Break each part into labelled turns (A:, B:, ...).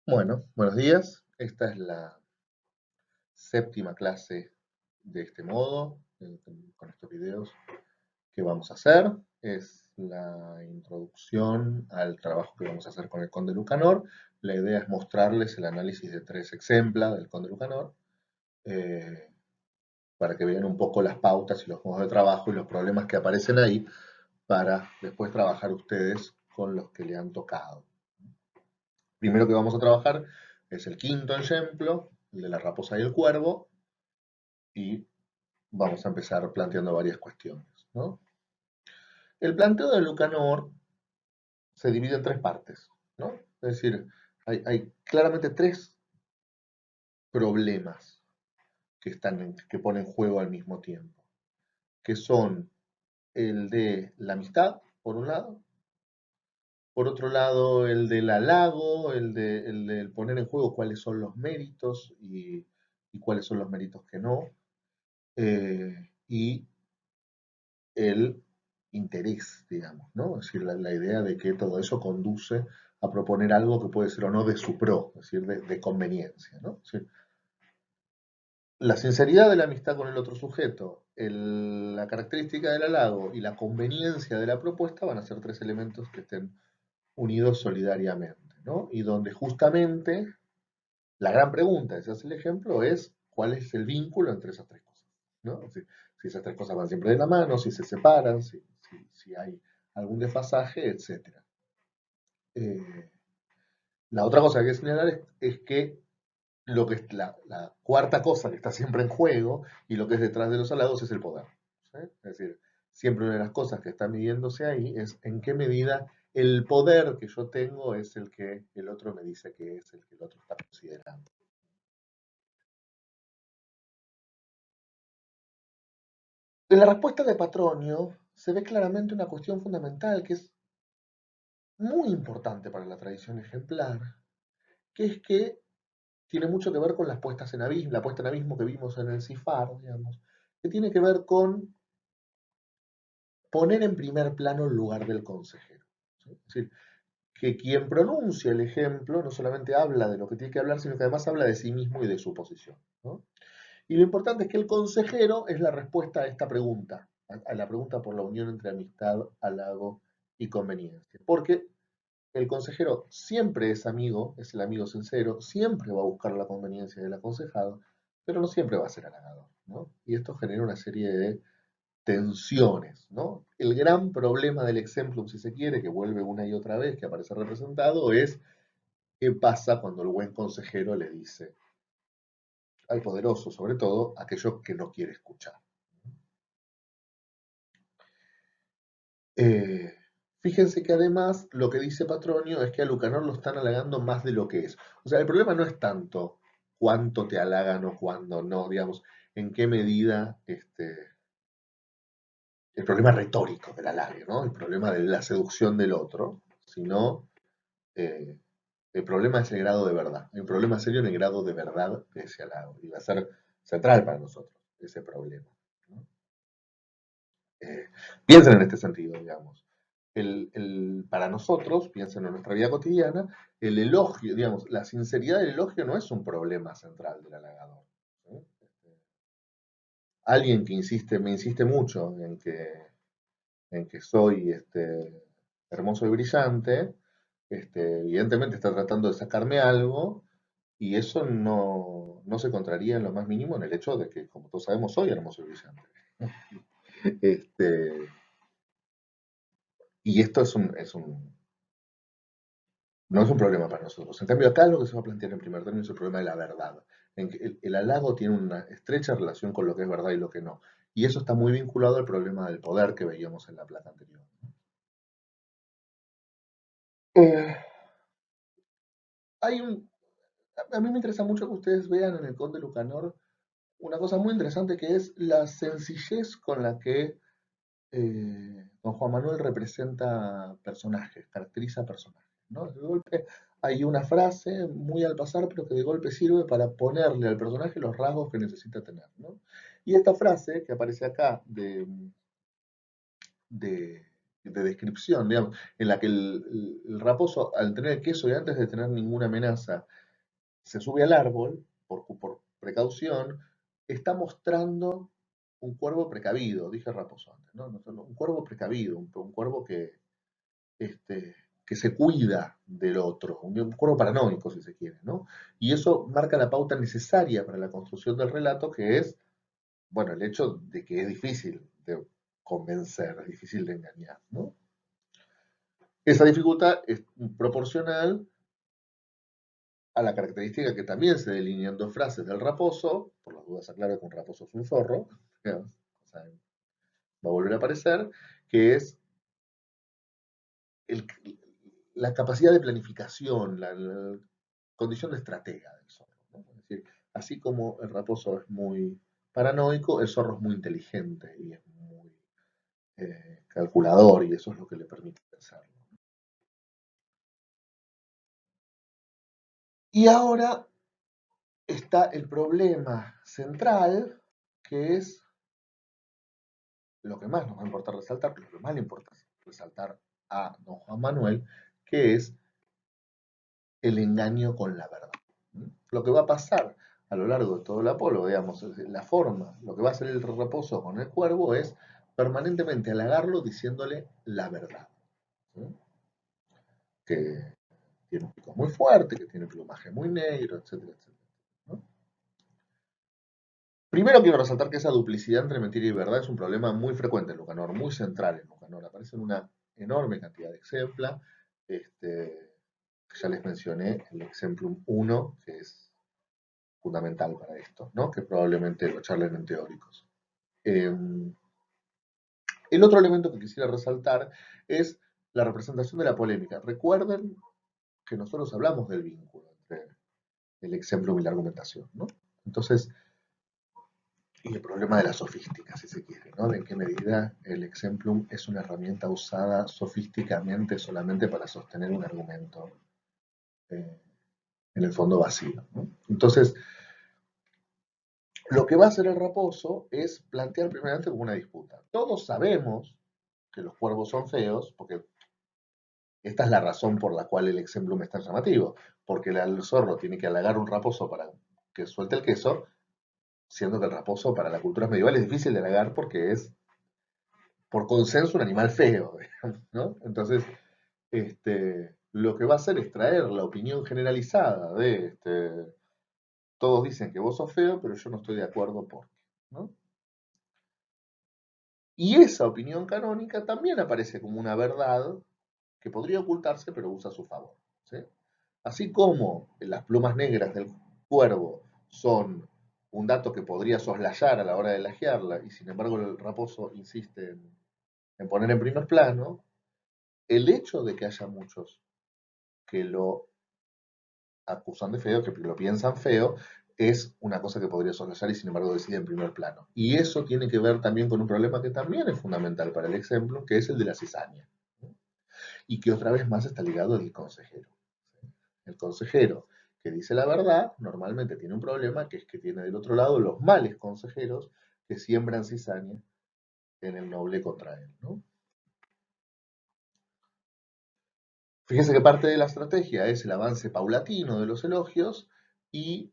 A: Bueno, buenos días. Esta es la séptima clase de este modo, con estos videos que vamos a hacer. Es la introducción al trabajo que vamos a hacer con el Conde Lucanor. La idea es mostrarles el análisis de tres ejemplos del Conde Lucanor, eh, para que vean un poco las pautas y los modos de trabajo y los problemas que aparecen ahí, para después trabajar ustedes con los que le han tocado. Primero que vamos a trabajar es el quinto ejemplo, el de la raposa y el cuervo, y vamos a empezar planteando varias cuestiones, ¿no? El planteo de Lucanor se divide en tres partes, ¿no? Es decir, hay claramente tres problemas que ponen en juego al mismo tiempo, que son el de la amistad, por un lado, por otro lado el del halago, el de poner en juego cuáles son los méritos y cuáles son los méritos que no, y el interés, digamos, ¿no? Es decir, la idea de que todo eso conduce a proponer algo que puede ser o no de su pro, es decir, de conveniencia, ¿no? Es decir, la sinceridad de la amistad con el otro sujeto, la característica del halago y la conveniencia de la propuesta van a ser tres elementos que estén unidos solidariamente, ¿no? Y donde justamente la gran pregunta, ese es el ejemplo, es cuál es el vínculo entre esas tres cosas, ¿no? Es decir, si esas tres cosas van siempre de la mano, si se separan, si hay algún desfasaje, etc. Eh, la otra cosa que hay que señalar es que lo que es la cuarta cosa que está siempre en juego y lo que es detrás de los halagos es el poder, ¿sí? Es decir, siempre una de las cosas que está midiéndose ahí es en qué medida el poder que yo tengo es el que el otro me dice que es el que el otro está considerando. En la respuesta de Patronio se ve claramente una cuestión fundamental que es muy importante para la tradición ejemplar, que es que tiene mucho que ver con las puestas en abismo, la puesta en abismo que vimos en el CIFAR, digamos, que tiene que ver con poner en primer plano el lugar del consejero, ¿sí? Es decir, que quien pronuncia el ejemplo no solamente habla de lo que tiene que hablar, sino que además habla de sí mismo y de su posición, ¿no? Y lo importante es que el consejero es la respuesta a esta pregunta, a la pregunta por la unión entre amistad, halago y conveniencia. Porque el consejero siempre es amigo, es el amigo sincero, siempre va a buscar la conveniencia del aconsejado, pero no siempre va a ser halagador, ¿no? Y esto genera una serie de tensiones, ¿no? El gran problema del exemplum, si se quiere, que vuelve una y otra vez, que aparece representado, es qué pasa cuando el buen consejero le dice al poderoso, sobre todo, aquello que no quiere escuchar. Eh, Fíjense que además lo que dice Patronio es que a Lucanor lo están halagando más de lo que es. O sea, el problema no es tanto cuánto te halagan o cuándo no, digamos, en qué medida el problema retórico del halague, ¿no? El problema de la seducción del otro, sino eh, el problema es el grado de verdad. Hay un problema serio en el grado de verdad de ese halago. Y va a ser central para nosotros ese problema, ¿no? Eh, Piensen en este sentido, digamos. Para nosotros, piensen en nuestra vida cotidiana, el elogio, digamos, la sinceridad del elogio no es un problema central del halagador, ¿sí? Alguien que me insiste mucho en que soy hermoso y brillante, evidentemente está tratando de sacarme algo, y eso no se contraría en lo más mínimo en el hecho de que, como todos sabemos, soy hermoso y brillante. Este, y esto no es un problema para nosotros. En cambio, acá lo que se va a plantear en primer término es el problema de la verdad. En que el halago tiene una estrecha relación con lo que es verdad y lo que no. Y eso está muy vinculado al problema del poder que veíamos en la placa anterior. Eh, hay un, a mí me interesa mucho que ustedes vean en el Conde Lucanor una cosa muy interesante que es la sencillez con la que don Juan Manuel representa personajes, caracteriza personajes, ¿no? De golpe hay una frase muy al pasar, pero que de golpe sirve para ponerle al personaje los rasgos que necesita tener, ¿no? Y esta frase que aparece acá de de descripción, digamos, en la que el raposo, al tener el queso y antes de tener ninguna amenaza, se sube al árbol por precaución, está mostrando un cuervo precavido, dije raposo antes, ¿no? Un cuervo precavido, un cuervo este, que se cuida del otro, un cuervo paranoico, si se quiere, ¿no? Y eso marca la pauta necesaria para la construcción del relato, que es, bueno, el hecho de que es difícil de convencer, es difícil de engañar, ¿no? Esa dificultad es proporcional a la característica que también se delinea en dos frases del raposo, por las dudas aclaro que un raposo es un zorro, digamos, o sea, va a volver a aparecer, que es el, la capacidad de planificación, la condición de estratega del zorro, ¿no? Es decir, así como el raposo es muy paranoico, el zorro es muy inteligente y es muy calculador, y eso es lo que le permite pensarlo. Y ahora está el problema central, que es lo que más nos va a importar resaltar, lo que más le importa resaltar a don Juan Manuel, que es el engaño con la verdad. Lo que va a pasar a lo largo de todo el Apolo, digamos, la forma, lo que va a hacer el raposo con el cuervo es permanentemente halagarlo diciéndole la verdad. ¿Sí? Que tiene un pico muy fuerte, que tiene un plumaje muy negro, etcétera, etcétera. ¿No? Primero quiero resaltar que esa duplicidad entre mentira y verdad es un problema muy frecuente en Lucanor, muy central en Lucanor. Aparece en una enorme cantidad de ejemplos. Ya les mencioné el Exemplum 1, que es fundamental para esto, ¿no? Que probablemente lo charlen en teóricos. El otro elemento que quisiera resaltar es la representación de la polémica. Recuerden que nosotros hablamos del vínculo entre el Exemplum y la argumentación, ¿no? Entonces, y el problema de la sofística, si se quiere, ¿no? De en qué medida el exemplum es una herramienta usada sofísticamente solamente para sostener un argumento eh, en el fondo vacío, ¿no? Entonces, lo que va a hacer el raposo es plantear primeramente como una disputa. Todos sabemos que los cuervos son feos, porque esta es la razón por la cual el exemplum es tan llamativo, porque el zorro tiene que halagar un raposo para que suelte el queso, siendo que el raposo para la cultura medieval es difícil de halagar porque es por consenso un animal feo, digamos, ¿no? Entonces, lo que va a hacer es traer la opinión generalizada de, todos dicen que vos sos feo, pero yo no estoy de acuerdo porque, ¿no? Y esa opinión canónica también aparece como una verdad que podría ocultarse, pero usa a su favor, ¿sí? Así como las plumas negras del cuervo son un dato que podría soslayar a la hora de lajearla, y sin embargo el raposo insiste en poner en primer plano, el hecho de que haya muchos que lo acusan de feo, que lo piensan feo, es una cosa que podría soslayar y sin embargo decide en primer plano. Y eso tiene que ver también con un problema que también es fundamental para el ejemplo, que es el de la cizaña. ¿No? Y que otra vez más está ligado al consejero. El consejero que dice la verdad normalmente tiene un problema, que es que tiene del otro lado los males consejeros que siembran cizaña en el noble contra él. ¿No? Fíjense que parte de la estrategia es el avance paulatino de los elogios, y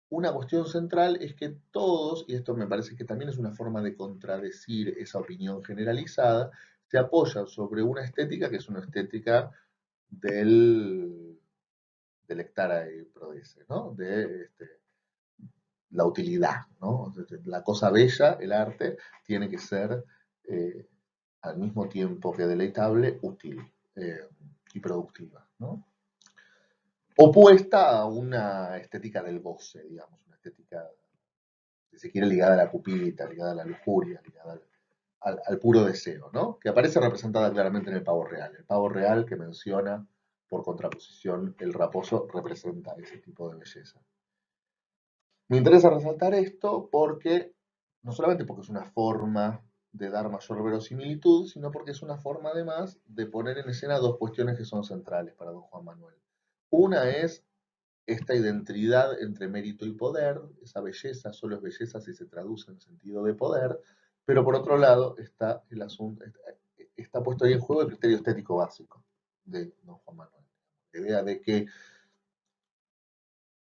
A: una cuestión central es que todos, y esto me parece que también es una forma de contradecir esa opinión generalizada, se apoyan sobre una estética que es una estética del hectara y prodece, ¿no? De la utilidad, ¿no? La cosa bella, el arte, tiene que ser eh, al mismo tiempo que deleitable, útil y productiva, ¿no? Opuesta a una estética del goce, digamos, una estética, si se quiere, ligada a la cupidita, ligada a la lujuria, ligada al puro deseo, ¿no? Que aparece representada claramente en el pavo real. El pavo real que menciona, por contraposición, el raposo representa ese tipo de belleza. Me interesa resaltar esto porque, no solamente porque es una forma de dar mayor verosimilitud, sino porque es una forma además de poner en escena dos cuestiones que son centrales para don Juan Manuel. Una es esta identidad entre mérito y poder, esa belleza solo es belleza si se traduce en sentido de poder, pero por otro lado está el asunto, está puesto ahí en juego el criterio estético básico de don Juan Manuel. La idea de que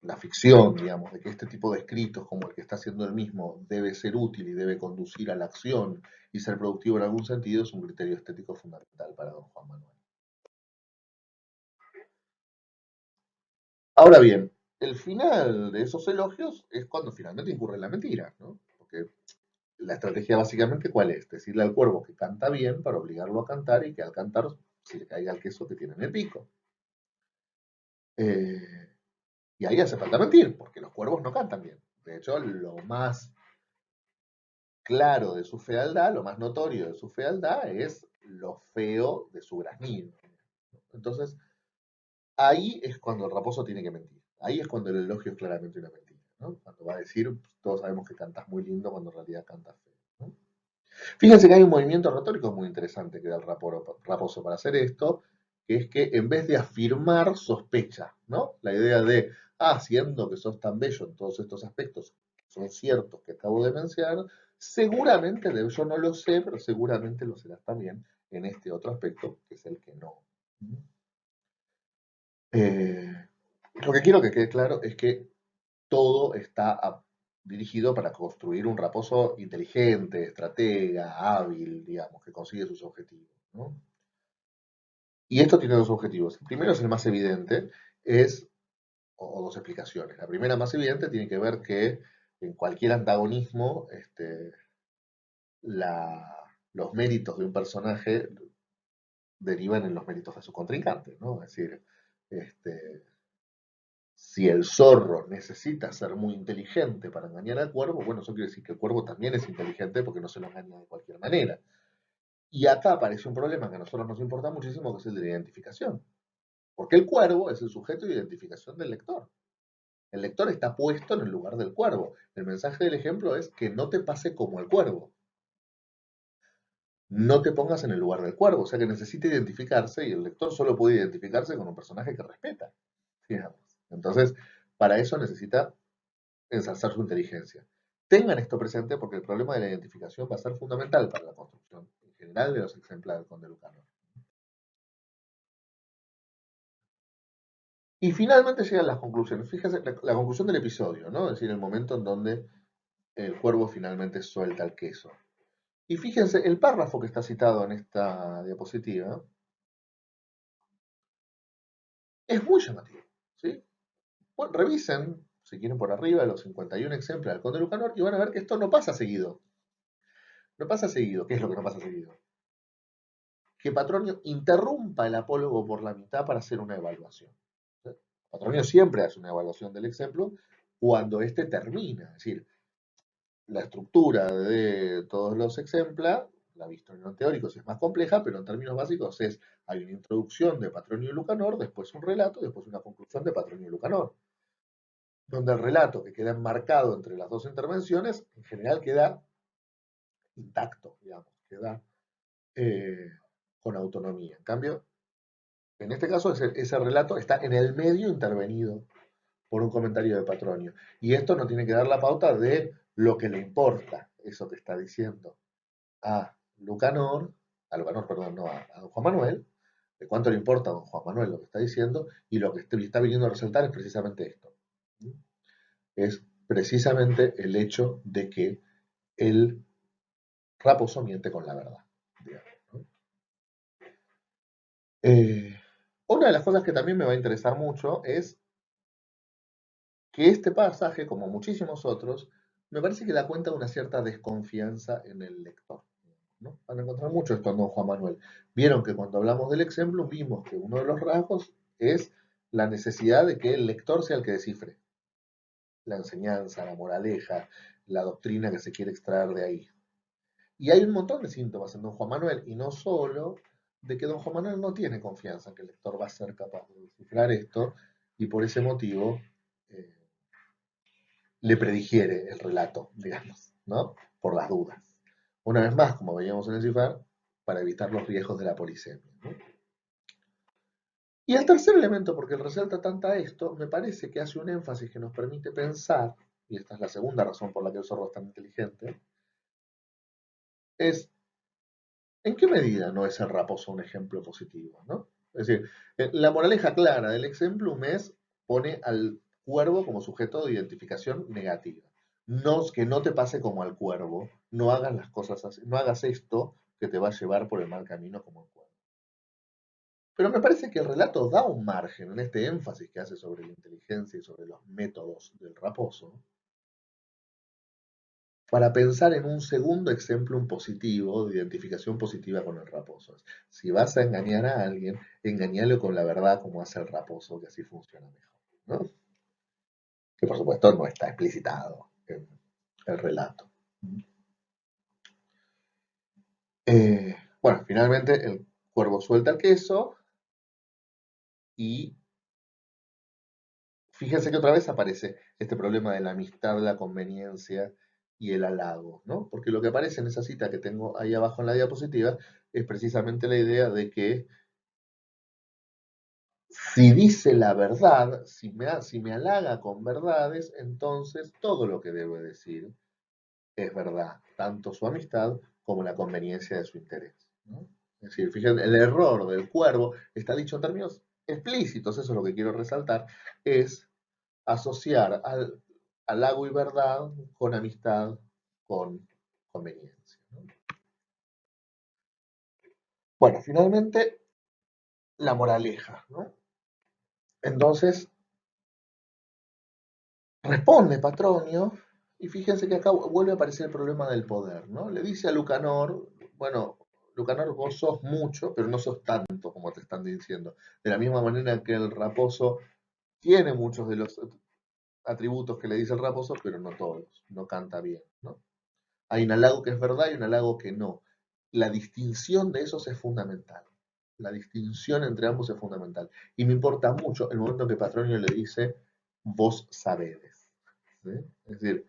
A: la ficción, digamos, de que este tipo de escritos, como el que está haciendo él mismo, debe ser útil y debe conducir a la acción y ser productivo en algún sentido, es un criterio estético fundamental para don Juan Manuel. Ahora bien, el final de esos elogios es cuando finalmente incurre en la mentira, ¿no? Porque la estrategia básicamente, ¿cuál es? Decirle al cuervo que canta bien para obligarlo a cantar y que al cantar se le caiga el queso que tiene en el pico. Eh, y ahí hace falta mentir, porque los cuervos no cantan bien. De hecho, lo más claro de su fealdad, lo más notorio de su fealdad es lo feo de su graznido. Entonces, ahí es cuando el raposo tiene que mentir. Ahí es cuando el elogio es claramente una mentira, ¿no? Cuando va a decir, todos sabemos que cantas muy lindo cuando en realidad cantas feo, ¿no? Fíjense que hay un movimiento retórico muy interesante que da el raposo para hacer esto, que es que en vez de afirmar, sospecha, ¿no? La idea de, siendo que sos tan bello en todos estos aspectos, que son ciertos que acabo de mencionar, seguramente, yo no lo sé, pero seguramente lo serás también en este otro aspecto, que es el que no. Eh, lo que quiero que quede claro es que todo está dirigido para construir un raposo inteligente, estratega, hábil, digamos, que consigue sus objetivos, ¿no? Y esto tiene dos objetivos. El primero es el más evidente, o dos explicaciones. La primera más evidente tiene que ver que en cualquier antagonismo, los méritos de un personaje derivan en los méritos de su contrincante, ¿no? Es decir, este, si el zorro necesita ser muy inteligente para engañar al cuervo, bueno, eso quiere decir que el cuervo también es inteligente porque no se lo engaña de cualquier manera. Y acá aparece un problema que a nosotros nos importa muchísimo, que es el de la identificación. Porque el cuervo es el sujeto de identificación del lector. El lector está puesto en el lugar del cuervo. El mensaje del ejemplo es que no te pase como el cuervo. No te pongas en el lugar del cuervo. O sea que necesita identificarse y el lector solo puede identificarse con un personaje que respeta. Digamos. Entonces, para eso necesita ensalzar su inteligencia. Tengan esto presente porque el problema de la identificación va a ser fundamental para la construcción en general de los ejemplares del Conde Lucanor. Y finalmente llegan las conclusiones. Fíjense, la conclusión del episodio, ¿no? Es decir, el momento en donde el cuervo finalmente suelta el queso. Y fíjense, el párrafo que está citado en esta diapositiva es muy llamativo, ¿sí? Bueno, revisen, si quieren por arriba, los 51 ejemplares del Conde Lucanor y van a ver que esto no pasa seguido. No pasa seguido. ¿Qué es lo que no pasa seguido? Que Patronio interrumpa el apólogo por la mitad para hacer una evaluación. Patronio siempre hace una evaluación del ejemplo cuando éste termina, es decir, la estructura de todos los ejemplos, la visto en teóricos es más compleja, pero en términos básicos hay una introducción de Patronio y Lucanor, después un relato, después una conclusión de Patronio y Lucanor, donde el relato que queda enmarcado entre las dos intervenciones, en general queda intacto, digamos, queda eh, con autonomía. En cambio, en este caso, ese relato está en el medio intervenido por un comentario de Patronio. Y esto no tiene que dar la pauta de lo que le importa, eso que está diciendo a Lucanor, a Lucanor, perdón, no, a don Juan Manuel, de cuánto le importa a don Juan Manuel lo que está diciendo, y lo que está viniendo a resaltar es precisamente esto. Es precisamente el hecho de que el raposo miente con la verdad. Digamos, ¿no? Una de las cosas que también me va a interesar mucho es que este pasaje, como muchísimos otros, me parece que da cuenta de una cierta desconfianza en el lector, ¿no? Van a encontrar mucho esto en don Juan Manuel. Vieron que cuando hablamos del ejemplo vimos que uno de los rasgos es la necesidad de que el lector sea el que descifre la enseñanza, la moraleja, la doctrina que se quiere extraer de ahí. Y hay un montón de síntomas en don Juan Manuel, y no solo de que don Juan Manuel no tiene confianza en que el lector va a ser capaz de descifrar esto, y por ese motivo eh, le predigiere el relato, digamos, ¿no? Por las dudas. Una vez más, como veíamos en el cifar, para evitar los riesgos de la polisemia, ¿no? Y el tercer elemento, porque resalta tanta esto, me parece que hace un énfasis que nos permite pensar, y esta es la segunda razón por la que el zorro es tan inteligente, es ¿En qué medida no es el raposo un ejemplo positivo, ¿no? Es decir, la moraleja clara del exemplum es pone al cuervo como sujeto de identificación negativa. No, que no te pase como al cuervo, no hagas las cosas así, no hagas esto que te va a llevar por el mal camino como el cuervo. Pero me parece que el relato da un margen en este énfasis que hace sobre la inteligencia y sobre los métodos del raposo, para pensar en un segundo exemplum positivo de identificación positiva con el raposo. Si vas a engañar a alguien, engañalo con la verdad como hace el raposo, que así funciona mejor, ¿no? Que por supuesto no está explicitado en el relato. Bueno, finalmente el cuervo suelta el queso y fíjense que otra vez aparece este problema de la amistad, la conveniencia y el halago, ¿no? Porque lo que aparece en esa cita que tengo ahí abajo en la diapositiva es precisamente la idea de que si dice la verdad, si me halaga con verdades, entonces todo lo que debe decir es verdad, tanto su amistad como la conveniencia de su interés, ¿no? Es decir, fíjense, el error del cuervo está dicho en términos explícitos, eso es lo que quiero resaltar, es asociar al halago y verdad con amistad, con conveniencia, ¿no? Bueno, finalmente, la moraleja, ¿no? Entonces, responde Patronio, y fíjense que acá vuelve a aparecer el problema del poder, ¿no? Le dice a Lucanor, bueno, Lucanor, vos sos mucho, pero no sos tanto como te están diciendo. De la misma manera que el raposo tiene muchos de los atributos que le dice el raposo, pero no todos, no canta bien, ¿no? Hay un halago que es verdad y un halago que no. La distinción de esos es fundamental. La distinción entre ambos es fundamental. Y me importa mucho el momento en que Patronio le dice, vos sabedes. ¿Sí? Es decir,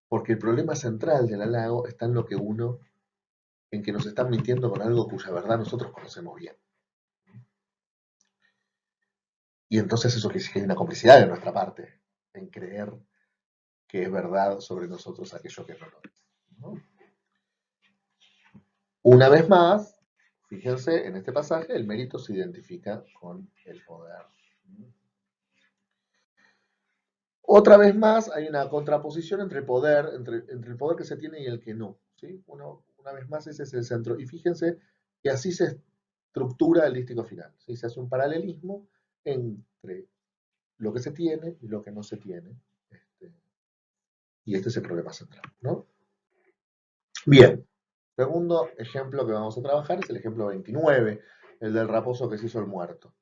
A: porque el problema central del halago está en lo que uno, en que nos están mintiendo con algo cuya verdad nosotros conocemos bien. Y entonces eso quiere decir que hay una complicidad de nuestra parte en creer que es verdad sobre nosotros aquello que no lo es, ¿no? Una vez más, fíjense, en este pasaje el mérito se identifica con el poder. Otra vez más hay una contraposición entre el poder, entre el poder que se tiene y el que no. ¿Sí? Una vez más ese es el centro. Y fíjense que así se estructura el dístico final. ¿Sí? Se hace un paralelismo entre lo que se tiene y lo que no se tiene. Y este es el problema central, ¿no? Bien, segundo ejemplo que vamos a trabajar es el ejemplo 29, el del raposo que se hizo el muerto.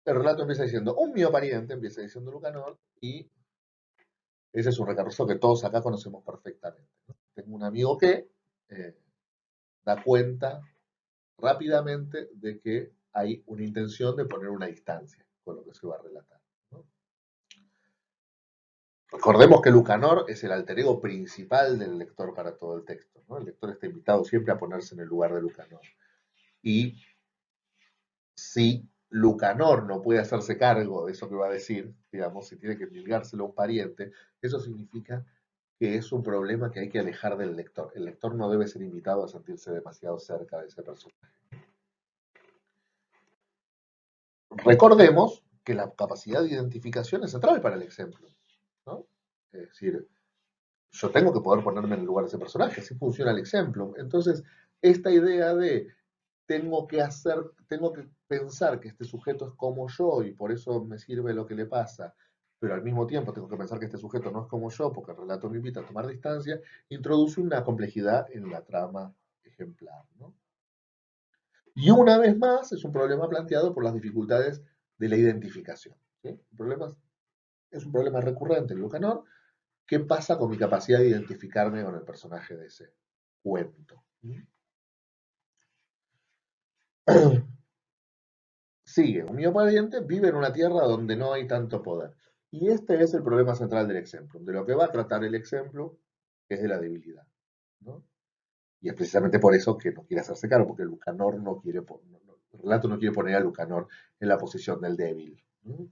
A: El relato empieza diciendo, un mío pariente, empieza diciendo Lucanor, y ese es un recurso que todos acá conocemos perfectamente, ¿no? Tengo un amigo que eh, da cuenta rápidamente de que hay una intención de poner una distancia con lo que se va a relatar, ¿no? Recordemos que Lucanor es el alter ego principal del lector para todo el texto, ¿no? El lector está invitado siempre a ponerse en el lugar de Lucanor. Y si Lucanor no puede hacerse cargo de eso que va a decir, digamos, si tiene que enviárselo a un pariente, eso significa que es un problema que hay que alejar del lector. El lector no debe ser invitado a sentirse demasiado cerca de ese personaje. Recordemos que la capacidad de identificación es central para el ejemplo, ¿no? Es decir, yo tengo que poder ponerme en el lugar de ese personaje, así funciona el ejemplo. Entonces, esta idea de tengo que pensar que este sujeto es como yo y por eso me sirve lo que le pasa, pero al mismo tiempo tengo que pensar que este sujeto no es como yo porque el relato me invita a tomar distancia, introduce una complejidad en la trama ejemplar, ¿no? Y una vez más es un problema planteado por las dificultades de la identificación, ¿sí? Es un problema recurrente en Lucanor. ¿Qué pasa con mi capacidad de identificarme con el personaje de ese cuento? Sigue, un mío pariente vive en una tierra donde no hay tanto poder. Y este es el problema central del ejemplo. De lo que va a tratar el ejemplo es de la debilidad, ¿no? Y es precisamente por eso que no quiere hacerse cargo, porque Lucanor no quiere, el relato no quiere poner a Lucanor en la posición del débil, ¿no?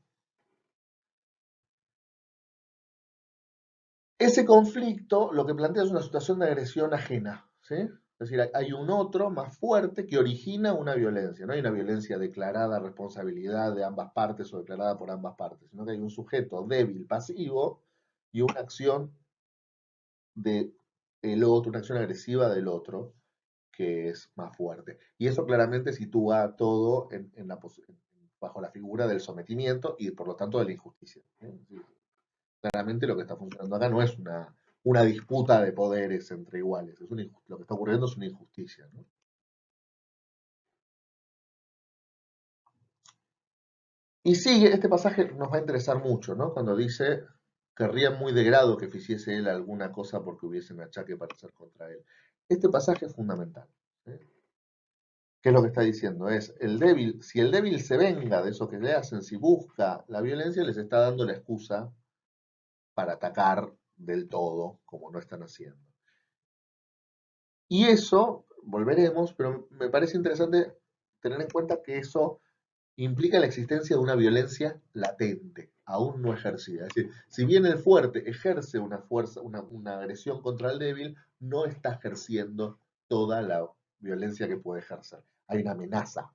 A: Ese conflicto lo que plantea es una situación de agresión ajena, ¿sí? Es decir, hay un otro más fuerte que origina una violencia. No hay una violencia declarada responsabilidad de ambas partes o declarada por ambas partes, sino que hay un sujeto débil, pasivo, y una acción de el otro, una acción agresiva del otro, que es más fuerte. Y eso claramente sitúa todo bajo la figura del sometimiento y por lo tanto de la injusticia. ¿Eh? Claramente lo que está funcionando acá no es una disputa de poderes entre iguales, lo que está ocurriendo es una injusticia. ¿No? Y sigue, este pasaje nos va a interesar mucho, ¿no? Cuando dice, querría muy de grado que hiciese él alguna cosa porque hubiese un achaque para hacer contra él. Este pasaje es fundamental. ¿Eh? ¿Qué es lo que está diciendo? Es el débil, si el débil se venga de eso que le hacen, si busca la violencia, les está dando la excusa para atacar del todo, como no están haciendo. Y eso, volveremos, pero me parece interesante tener en cuenta que eso implica la existencia de una violencia latente, aún no ejercida. Es decir, si bien el fuerte ejerce una fuerza, una agresión contra el débil, no está ejerciendo toda la violencia que puede ejercer. Hay una amenaza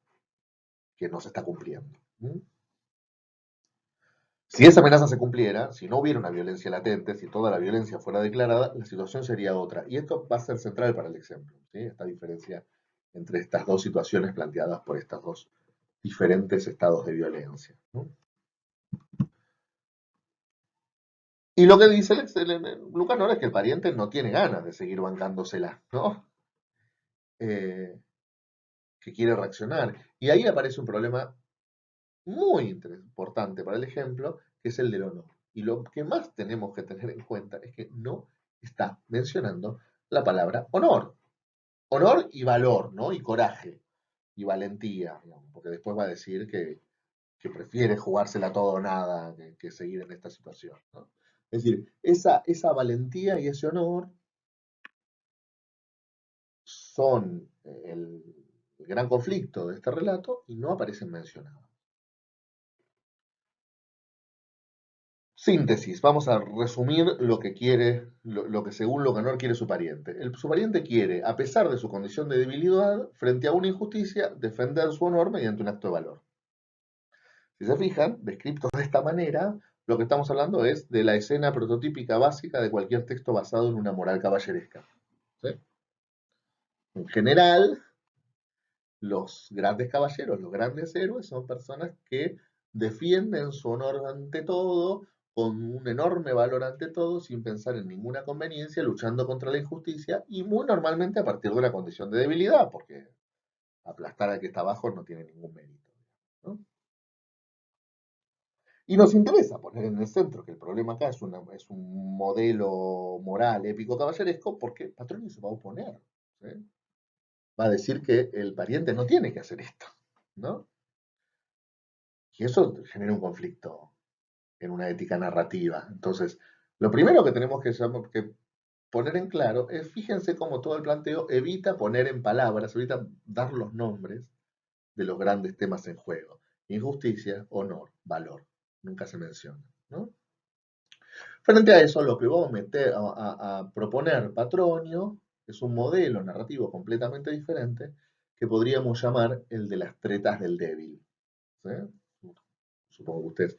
A: que no se está cumpliendo. ¿Mm? Si esa amenaza se cumpliera, si no hubiera una violencia latente, si toda la violencia fuera declarada, la situación sería otra. Y esto va a ser central para el ejemplo, ¿sí? Esta diferencia entre estas dos situaciones planteadas por estos dos diferentes estados de violencia. ¿No? Y lo que dice Lucanor es que el pariente no tiene ganas de seguir bancándosela, ¿no? Eh, que quiere reaccionar. Y ahí aparece un problema muy importante para el ejemplo, que es el del honor. Y lo que más tenemos que tener en cuenta es que no está mencionando la palabra honor. Honor y valor, ¿no? Y coraje y valentía, digamos, porque después va a decir que prefiere jugársela todo o nada que seguir en esta situación. ¿No? Es decir, esa valentía y ese honor son el gran conflicto de este relato y no aparecen mencionados. Síntesis, vamos a resumir lo que quiere, lo que según Locanor quiere su pariente. Su pariente quiere, a pesar de su condición de debilidad, frente a una injusticia, defender su honor mediante un acto de valor. Si se fijan, descritos de esta manera, lo que estamos hablando es de la escena prototípica básica de cualquier texto basado en una moral caballeresca. ¿Sí? En general, los grandes caballeros, los grandes héroes, son personas que defienden su honor ante todo, con un enorme valor ante todo, sin pensar en ninguna conveniencia, luchando contra la injusticia y muy normalmente a partir de la condición de debilidad, porque aplastar al que está abajo no tiene ningún mérito. ¿No? Y nos interesa poner en el centro que el problema acá es un modelo moral épico caballeresco porque Patronio se va a oponer. ¿Sí? Va a decir que el pariente no tiene que hacer esto. ¿No? Y eso genera un conflicto en una ética narrativa. Entonces, lo primero que tenemos que poner en claro es, fíjense cómo todo el planteo evita poner en palabras, evita dar los nombres de los grandes temas en juego. Injusticia, honor, valor. Nunca se menciona. ¿No? Frente a eso, lo que vamos a, a proponer Patronio es un modelo narrativo completamente diferente que podríamos llamar el de las tretas del débil. ¿Sí? Supongo que ustedes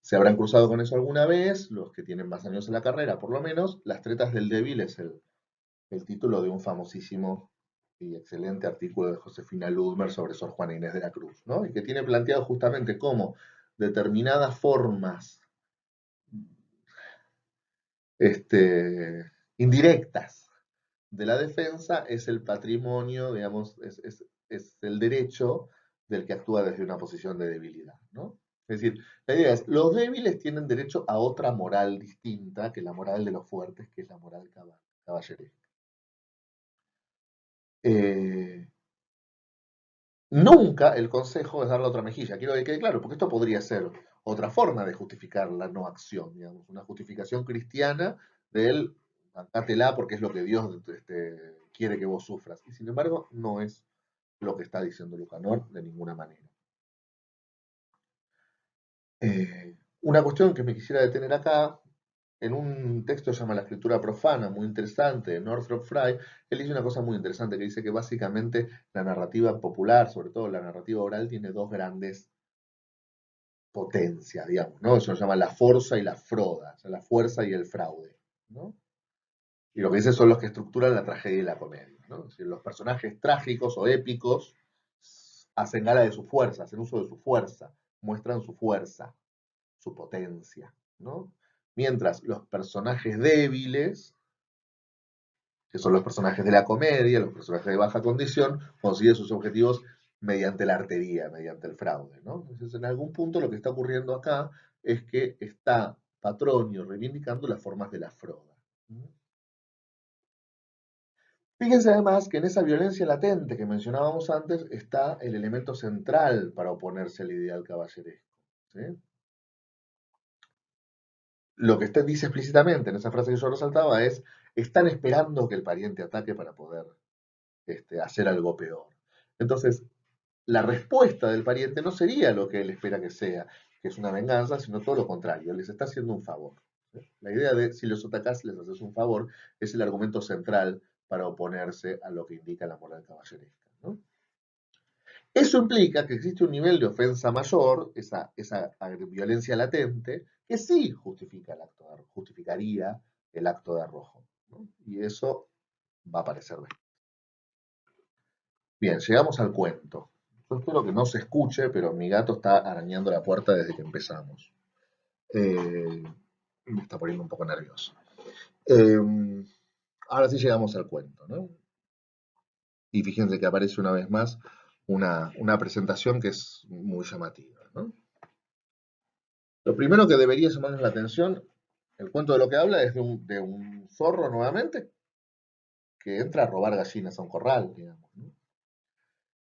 A: se habrán cruzado con eso alguna vez, los que tienen más años en la carrera, por lo menos. Las tretas del débil es el título de un famosísimo y excelente artículo de Josefina Ludmer sobre Sor Juana Inés de la Cruz, ¿no? Y que tiene planteado justamente cómo determinadas formas indirectas de la defensa es el patrimonio, digamos, es el derecho del que actúa desde una posición de debilidad, ¿no? Es decir, la idea es, los débiles tienen derecho a otra moral distinta que la moral de los fuertes, que es la moral caballeresca. Eh, Nunca el consejo es dar la otra mejilla, quiero que quede claro, porque esto podría ser otra forma de justificar la no acción, digamos, una justificación cristiana del bancátela porque es lo que Dios quiere que vos sufras. Y sin embargo, no es lo que está diciendo Lucanor de ninguna manera. Una cuestión que me quisiera detener acá en un texto que se llama La escritura profana, muy interesante, de Northrop Frye, él dice una cosa muy interesante que dice que básicamente la narrativa popular, sobre todo la narrativa oral, tiene dos grandes potencias, digamos, ¿no? Eso se llama la forza y la froda, o sea, la fuerza y el fraude, ¿no? Y lo que dice son los que estructuran la tragedia y la comedia, ¿no? Es decir, los personajes trágicos o épicos hacen gala de su fuerza, hacen uso de su fuerza, muestran su fuerza, su potencia, ¿no? Mientras los personajes débiles, que son los personajes de la comedia, los personajes de baja condición, consiguen sus objetivos mediante la artería, mediante el fraude, ¿no? Entonces, en algún punto lo que está ocurriendo acá es que está Patronio reivindicando las formas de la froda. Fíjense además que en esa violencia latente que mencionábamos antes está el elemento central para oponerse al ideal caballeresco. ¿Sí? Lo que usted dice explícitamente en esa frase que yo resaltaba es, están esperando que el pariente ataque para poder hacer algo peor. Entonces, la respuesta del pariente no sería lo que él espera que sea, que es una venganza, sino todo lo contrario, les está haciendo un favor. ¿Sí? La idea de si los atacás les haces un favor es el argumento central para oponerse a lo que indica la moral caballeresca. ¿No? Eso implica que existe un nivel de ofensa mayor, esa violencia latente, que sí justificaría el acto de arrojo. ¿No? Y eso va a aparecer después. Bien, llegamos al cuento. Yo espero que no se escuche, pero mi gato está arañando la puerta desde que empezamos. Eh, Me está poniendo un poco nervioso. Eh, Ahora sí llegamos al cuento, ¿no? Y fíjense que aparece una vez más una presentación que es muy llamativa, ¿no? Lo primero que debería llamarnos la atención, el cuento de lo que habla es de un zorro nuevamente, que entra a robar gallinas a un corral, digamos, ¿no?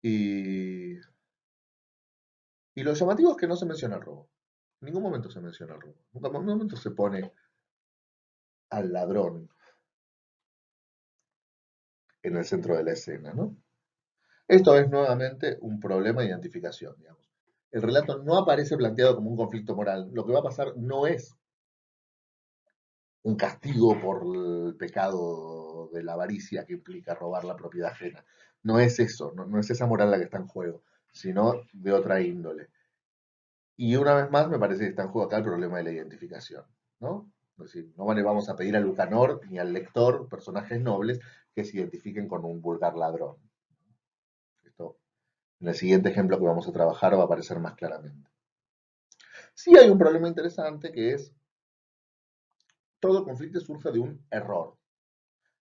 A: Y, y lo llamativo es que no se menciona el robo. En ningún momento se menciona el robo. Nunca en ningún momento se pone al ladrón en el centro de la escena, ¿no? Esto es nuevamente un problema de identificación, digamos. El relato no aparece planteado como un conflicto moral. Lo que va a pasar no es un castigo por el pecado de la avaricia que implica robar la propiedad ajena. No es eso, no es esa moral la que está en juego, sino de otra índole. Y una vez más me parece que está en juego acá el problema de la identificación, ¿no? Es decir, no le vamos a pedir a Lucanor ni al lector, personajes nobles, que se identifiquen con un vulgar ladrón. Esto en el siguiente ejemplo que vamos a trabajar va a aparecer más claramente. Sí hay un problema interesante que es, todo conflicto surge de un error.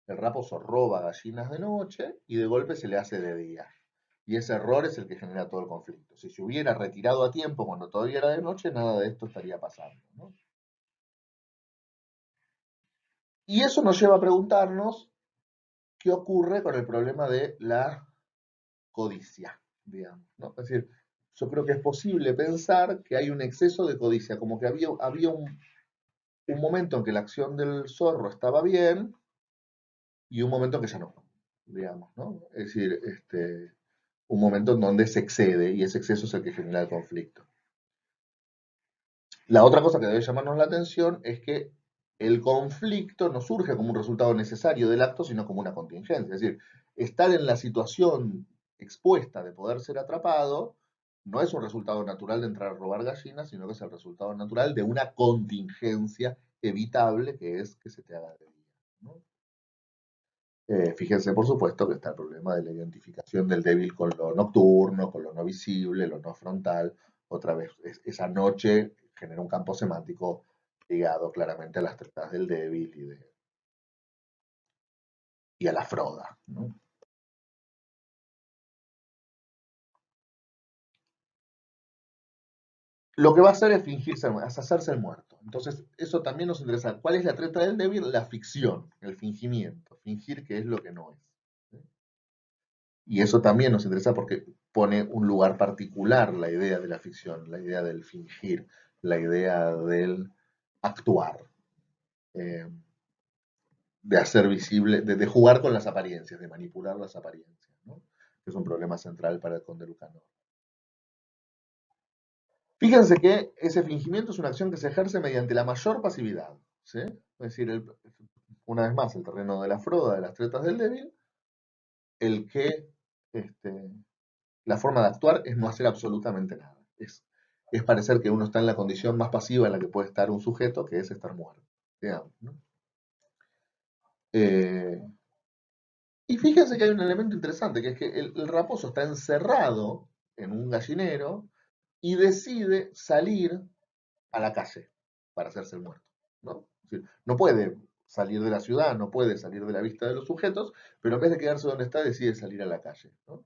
A: El raposo roba gallinas de noche y de golpe se le hace de día. Y ese error es el que genera todo el conflicto. Si se hubiera retirado a tiempo cuando todavía era de noche, nada de esto estaría pasando, ¿no? Y eso nos lleva a preguntarnos qué ocurre con el problema de la codicia, digamos, ¿no? Es decir, yo creo que es posible pensar que hay un exceso de codicia, como que había un momento en que la acción del zorro estaba bien y un momento en que ya no, digamos, ¿no? Es decir, un momento en donde se excede y ese exceso es el que genera el conflicto. La otra cosa que debe llamarnos la atención es que el conflicto no surge como un resultado necesario del acto, sino como una contingencia. Es decir, estar en la situación expuesta de poder ser atrapado no es un resultado natural de entrar a robar gallinas, sino que es el resultado natural de una contingencia evitable que es que se te haga de día, ¿no? Fíjense, por supuesto, que está el problema de la identificación del débil con lo nocturno, con lo no visible, lo no frontal. Otra vez, esa noche genera un campo semántico ligado claramente a las tretas del débil y a la froda, ¿no? Lo que va a hacer es fingirse, es hacerse el muerto. Entonces, eso también nos interesa. ¿Cuál es la treta del débil? La ficción, el fingimiento. Fingir que es lo que no es. ¿Sí? Y eso también nos interesa porque pone un lugar particular la idea de la ficción, la idea del fingir, la idea del actuar, eh, de hacer visible, de jugar con las apariencias, de manipular las apariencias, ¿no? Que es un problema central para el conde Lucanor. Fíjense que ese fingimiento es una acción que se ejerce mediante la mayor pasividad. ¿sí? Es decir, una vez más, el terreno de la froda, de las tretas del débil, el que este, la forma de actuar es no hacer absolutamente nada. Es parecer que uno está en la condición más pasiva en la que puede estar un sujeto, que es estar muerto, digamos, ¿no? Eh, y fíjense que hay un elemento interesante, que es que el raposo está encerrado en un gallinero y decide salir a la calle para hacerse el muerto, ¿no? Es decir, no puede salir de la ciudad, no puede salir de la vista de los sujetos, pero en vez de quedarse donde está, decide salir a la calle, ¿no?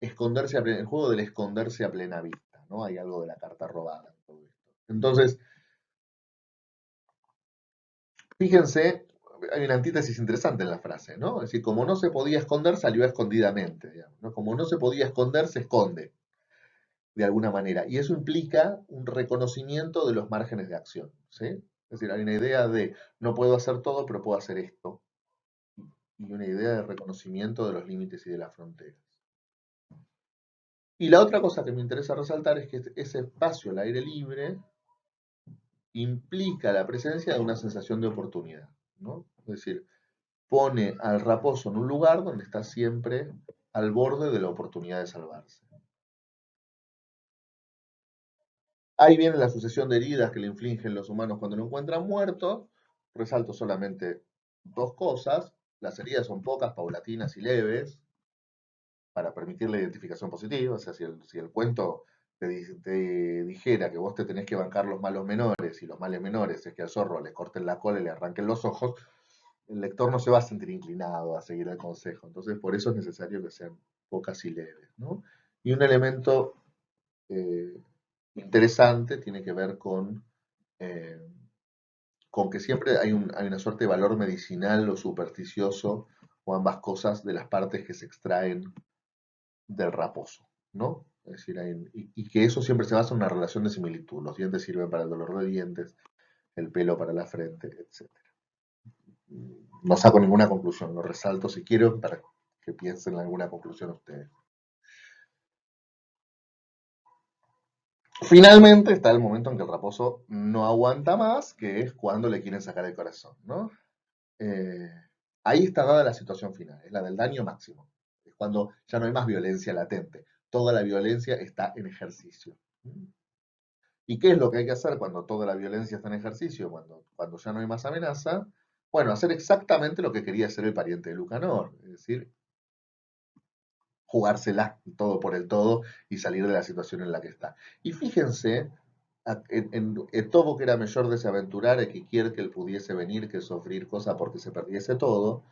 A: Esconderse el juego del esconderse a plena vista, ¿no? Hay algo de la carta robada en todo esto. Entonces, fíjense, hay una antítesis interesante en la frase, ¿no? Es decir, como no se podía esconder, salió escondidamente, digamos, ¿no? Como no se podía esconder, se esconde, de alguna manera. Y eso implica un reconocimiento de los márgenes de acción, ¿sí? Es decir, hay una idea de no puedo hacer todo, pero puedo hacer esto. Y una idea de reconocimiento de los límites y de las fronteras. Y la otra cosa que me interesa resaltar es que ese espacio al aire libre implica la presencia de una sensación de oportunidad, ¿no? Es decir, pone al raposo en un lugar donde está siempre al borde de la oportunidad de salvarse. Ahí viene la sucesión de heridas que le infligen los humanos cuando lo encuentran muerto. Resalto solamente dos cosas. Las heridas son pocas, paulatinas y leves, para permitir la identificación positiva. O sea, si el cuento te dijera que vos te tenés que bancar los malos menores y los males menores es que al zorro le corten la cola y le arranquen los ojos, el lector no se va a sentir inclinado a seguir el consejo. Entonces, por eso es necesario que sean pocas y leves, ¿no? Y un elemento eh, interesante tiene que ver eh, con que siempre hay una suerte de valor medicinal o supersticioso o ambas cosas de las partes que se extraen del raposo, ¿no? Es decir, y que eso siempre se basa en una relación de similitud. Los dientes sirven para el dolor de dientes, el pelo para la frente, etc. No saco ninguna conclusión, lo resalto si quiero para que piensen en alguna conclusión ustedes. Finalmente está el momento en que el raposo no aguanta más, que es cuando le quieren sacar el corazón, ¿no? Eh, Ahí está dada la situación final, es la del daño máximo. Es cuando ya no hay más violencia latente, toda la violencia está en ejercicio. ¿Y qué es lo que hay que hacer cuando toda la violencia está en ejercicio, cuando ya no hay más amenaza? Bueno, hacer exactamente lo que quería hacer el pariente de Lucanor, es decir, jugársela todo por el todo y salir de la situación en la que está. Y fíjense, en todo que era mejor desaventurar y que quiere que él pudiese venir que sufrir cosa porque se perdiese todo,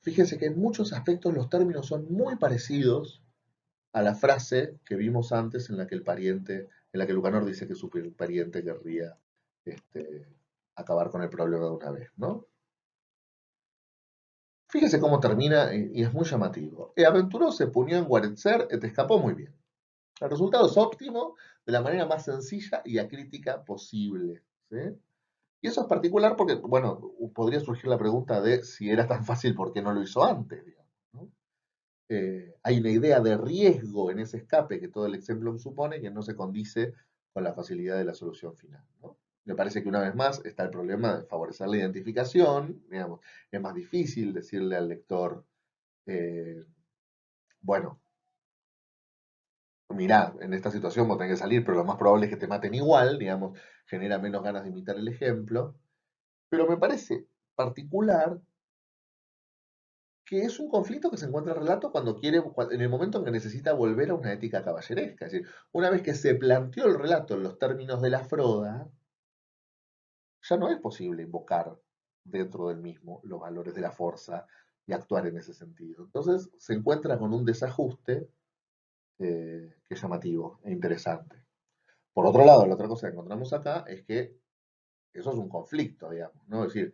A: fíjense que en muchos aspectos los términos son muy parecidos a la frase que vimos antes en la que en la que Lucanor dice que su pariente querría este, acabar con el problema de una vez, ¿no? Fíjese cómo termina y es muy llamativo. E aventuroso puñó en guarecer, te escapó muy bien. El resultado es óptimo de la manera más sencilla y acrítica posible, ¿sí? Y eso es particular porque, bueno, podría surgir la pregunta de si era tan fácil, ¿por qué no lo hizo antes? Digamos, ¿no? Hay una idea de riesgo en ese escape que todo el ejemplo supone que no se condice con la facilidad de la solución final, ¿no? Me parece que una vez más está el problema de favorecer la identificación, digamos, es más difícil decirle al lector, eh, bueno, mirá, en esta situación vos tenés que salir, pero lo más probable es que te maten igual, digamos, genera menos ganas de imitar el ejemplo, pero me parece particular que es un conflicto que se encuentra el relato cuando quiere, en el momento en que necesita volver a una ética caballeresca. Es decir, una vez que se planteó el relato en los términos de la Froda, ya no es posible invocar dentro del mismo los valores de la fuerza y actuar en ese sentido. Entonces se encuentra con un desajuste que es llamativo e interesante. Por otro lado, la otra cosa que encontramos acá es que eso es un conflicto, digamos, ¿no? Es decir,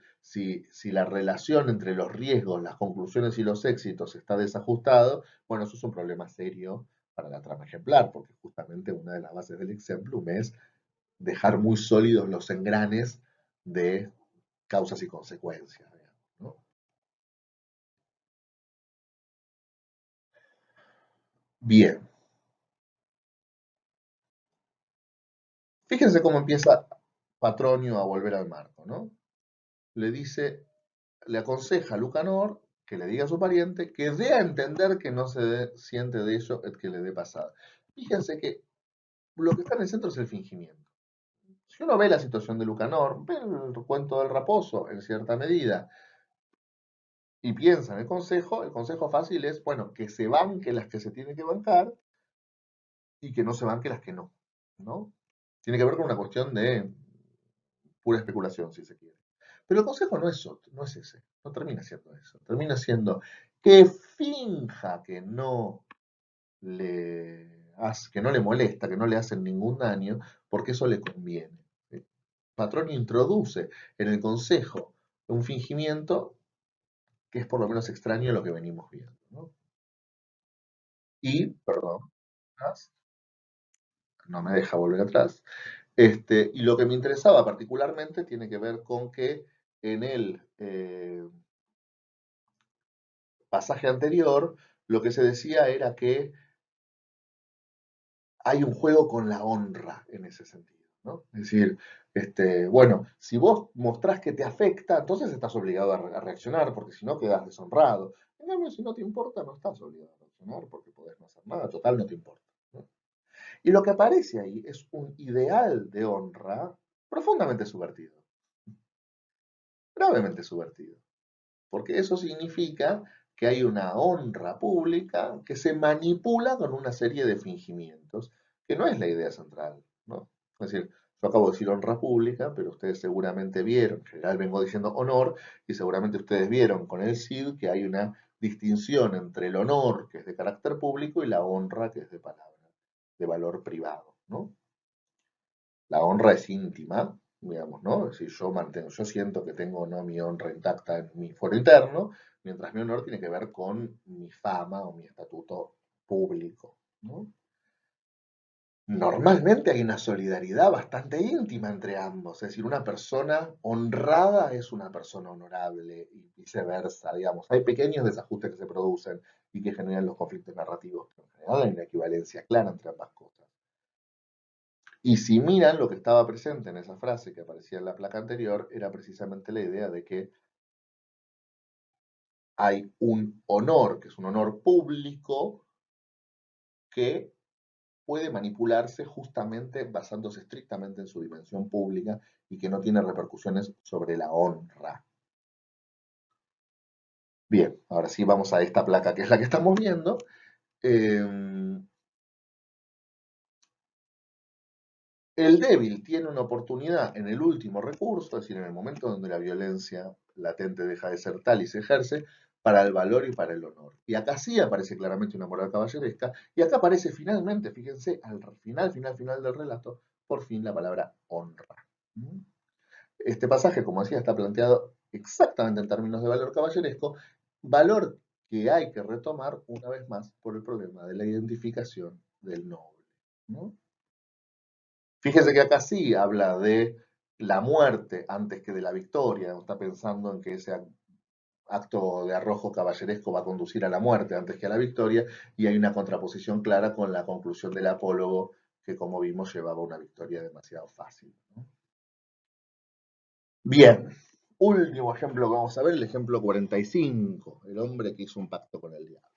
A: si la relación entre los riesgos, las conclusiones y los éxitos está desajustado, bueno, eso es un problema serio para la trama ejemplar, porque justamente una de las bases del exemplum es dejar muy sólidos los engranes de causas y consecuencias, digamos, ¿no? Bien, fíjense cómo empieza. Patronio a volver al marco, ¿no? Le dice, le aconseja a Lucanor que le diga a su pariente que dé a entender que no siente de ello el que le dé pasada. Fíjense que lo que está en el centro es el fingimiento. Si uno ve la situación de Lucanor, ve el cuento del raposo en cierta medida, y piensa en el consejo fácil es, bueno, que se banque las que se tiene que bancar y que no se banque las que no, ¿no? Tiene que ver con una cuestión de pura especulación, si se quiere. Pero el consejo no es ese, no termina siendo eso. Termina siendo que finja que no le molesta, que no le hacen ningún daño, porque eso le conviene. El patrón introduce en el consejo un fingimiento que es por lo menos extraño a lo que venimos viendo, ¿no? Y, perdón, no me deja volver atrás. Y lo que me interesaba particularmente tiene que ver con que en el pasaje anterior lo que se decía era que hay un juego con la honra en ese sentido, ¿no? Es decir, bueno, si vos mostrás que te afecta, entonces estás obligado a reaccionar, porque si no quedás deshonrado. En cambio, si no te importa, no estás obligado a reaccionar, porque podés no hacer nada, total, no te importa, ¿no? Y lo que aparece ahí es un ideal de honra profundamente subvertido, gravemente subvertido, porque eso significa que hay una honra pública que se manipula con una serie de fingimientos, que no es la idea central, ¿no? Es decir, yo acabo de decir honra pública, pero ustedes seguramente vieron, en general vengo diciendo honor, y seguramente ustedes vieron con el CID que hay una distinción entre el honor, que es de carácter público, y la honra, que es de palabra, de valor privado, ¿no? La honra es íntima, digamos, ¿no? Es decir, yo siento que tengo, ¿no?, mi honra intacta en mi fuero interno, mientras mi honor tiene que ver con mi fama o mi estatuto público, ¿no? Normalmente hay una solidaridad bastante íntima entre ambos, es decir, una persona honrada es una persona honorable y viceversa, digamos. Hay pequeños desajustes que se producen y que generan los conflictos narrativos, pero en general hay una equivalencia clara entre ambas cosas. Y si miran lo que estaba presente en esa frase que aparecía en la placa anterior, era precisamente la idea de que hay un honor, que es un honor público, que puede manipularse justamente basándose estrictamente en su dimensión pública y que no tiene repercusiones sobre la honra. Bien, ahora sí vamos a esta placa que es la que estamos viendo. Eh, El débil tiene una oportunidad en el último recurso, es decir, en el momento donde la violencia latente deja de ser tal y se ejerce, para el valor y para el honor. Y acá sí aparece claramente una moral caballeresca, y acá aparece finalmente, fíjense, al final del relato, por fin la palabra honra. Este pasaje, como decía, está planteado exactamente en términos de valor caballeresco, valor que hay que retomar una vez más por el problema de la identificación del noble, ¿no? Fíjese que acá sí habla de la muerte antes que de la victoria, no está pensando en que ese acto de arrojo caballeresco va a conducir a la muerte antes que a la victoria, y hay una contraposición clara con la conclusión del apólogo, que como vimos llevaba una victoria demasiado fácil, ¿no? Bien, último ejemplo que vamos a ver, el ejemplo 45, el hombre que hizo un pacto con el diablo.